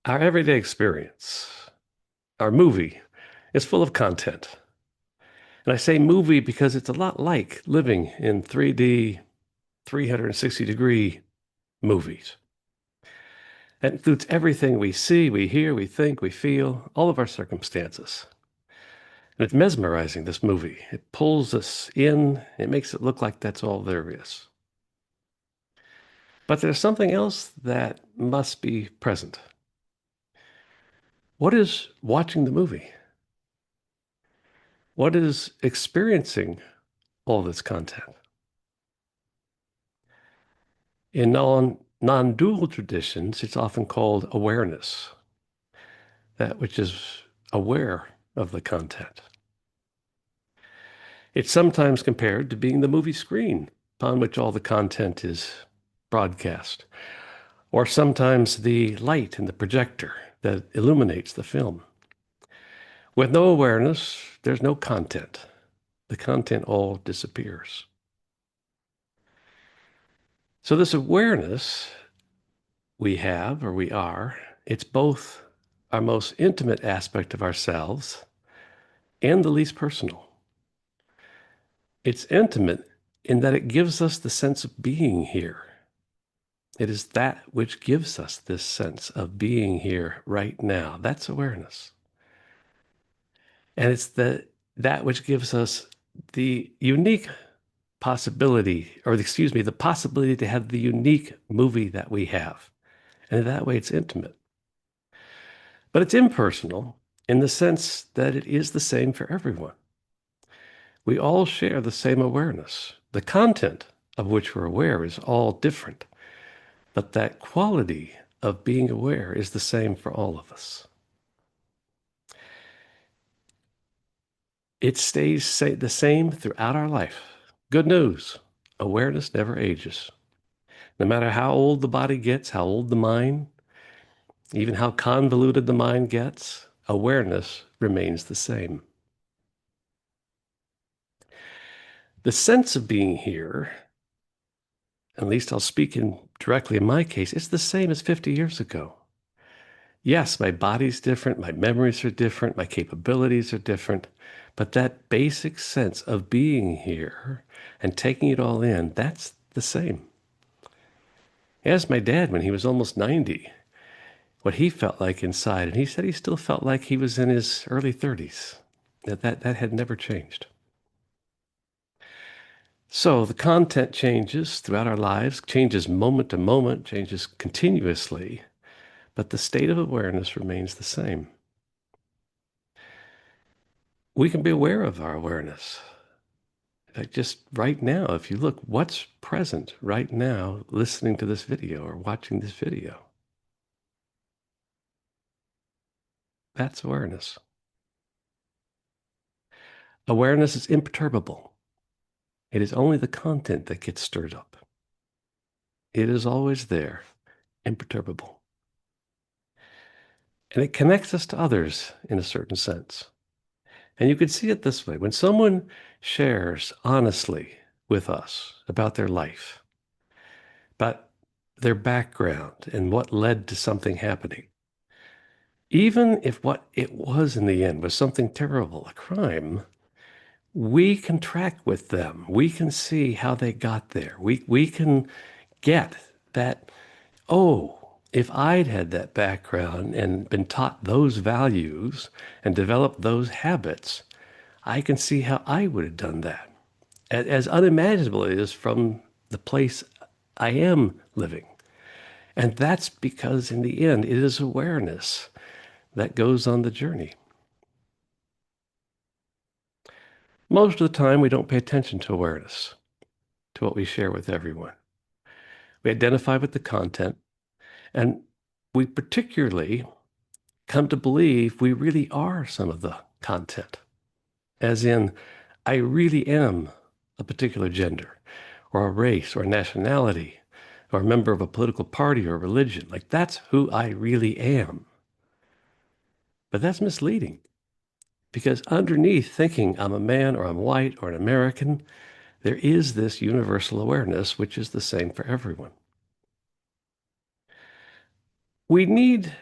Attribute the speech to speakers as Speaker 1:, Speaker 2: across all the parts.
Speaker 1: Our everyday experience, our movie, is full of content. And I say movie because it's a lot like living in 3D, 360-degree movies. That includes everything we see, we hear, we think, we feel, all of our circumstances. And it's mesmerizing, this movie. It pulls us in, it makes it look like that's all there is. But there's something else that must be present. What is watching the movie? What is experiencing all this content? In non-dual traditions, it's often called awareness, that which is aware of the content. It's sometimes compared to being the movie screen upon which all the content is broadcast, or sometimes the light in the projector that illuminates the film. With no awareness, there's no content. The content all disappears. So this awareness we have, or we are, it's both our most intimate aspect of ourselves and the least personal. It's intimate in that it gives us the sense of being here. It is that which gives us this sense of being here right now. That's awareness. And it's that which gives us the unique possibility, or excuse me, the possibility to have the unique movie that we have. And in that way, it's intimate. But it's impersonal in the sense that it is the same for everyone. We all share the same awareness. The content of which we're aware is all different, but that quality of being aware is the same for all of us. It stays the same throughout our life. Good news, awareness never ages. No matter how old the body gets, how old the mind, even how convoluted the mind gets, awareness remains the same. The sense of being here, at least I'll speak directly in my case, it's the same as 50 years ago. Yes, my body's different, my memories are different, my capabilities are different, but that basic sense of being here and taking it all in, that's the same. As my dad, when he was almost 90, what he felt like inside, and he said he still felt like he was in his early 30s, that had never changed. So the content changes throughout our lives, changes moment to moment, changes continuously, but the state of awareness remains the same. We can be aware of our awareness. Like just right now, if you look, what's present right now listening to this video or watching this video? That's awareness. Awareness is imperturbable. It is only the content that gets stirred up. It is always there, imperturbable. And it connects us to others in a certain sense. And you can see it this way. When someone shares honestly with us about their life, about their background and what led to something happening, even if what it was in the end was something terrible, a crime, we can track with them. We can see how they got there. We can get that, oh, if I'd had that background and been taught those values and developed those habits, I can see how I would have done that. As unimaginable it is from the place I am living. And that's because in the end, it is awareness that goes on the journey. Most of the time, we don't pay attention to awareness, to what we share with everyone. We identify with the content, and we particularly come to believe we really are some of the content, as in, I really am a particular gender, or a race, or a nationality, or a member of a political party or religion. Like, that's who I really am. But that's misleading. Because underneath thinking I'm a man or I'm white or an American, there is this universal awareness, which is the same for everyone. We need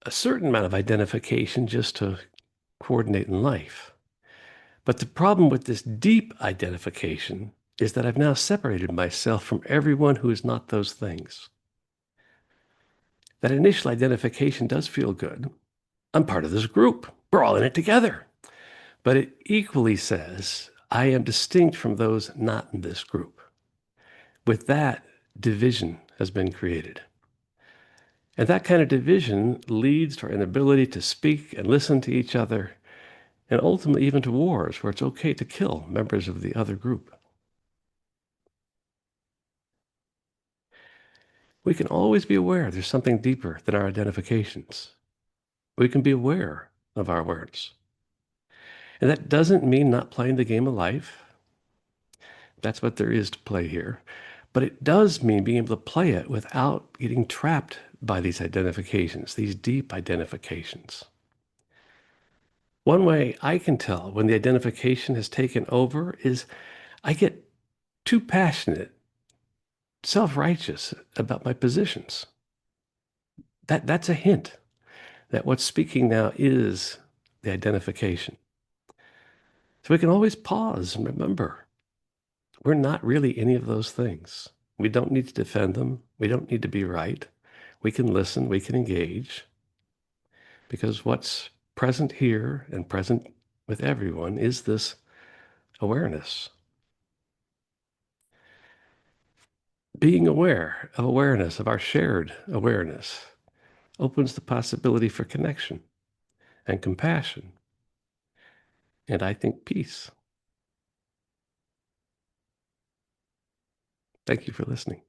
Speaker 1: a certain amount of identification just to coordinate in life. But the problem with this deep identification is that I've now separated myself from everyone who is not those things. That initial identification does feel good. I'm part of this group. We're all in it together. But it equally says, I am distinct from those not in this group. With that, division has been created. And that kind of division leads to our inability to speak and listen to each other, and ultimately even to wars where it's okay to kill members of the other group. We can always be aware there's something deeper than our identifications. We can be aware of our awareness. And that doesn't mean not playing the game of life. That's what there is to play here. But it does mean being able to play it without getting trapped by these identifications, these deep identifications. One way I can tell when the identification has taken over is I get too passionate, self-righteous about my positions. That's a hint that what's speaking now is the identification. So we can always pause and remember, we're not really any of those things. We don't need to defend them. We don't need to be right. We can listen, we can engage, because what's present here and present with everyone is this awareness. Being aware of awareness, of our shared awareness, opens the possibility for connection and compassion, and I think peace. Thank you for listening.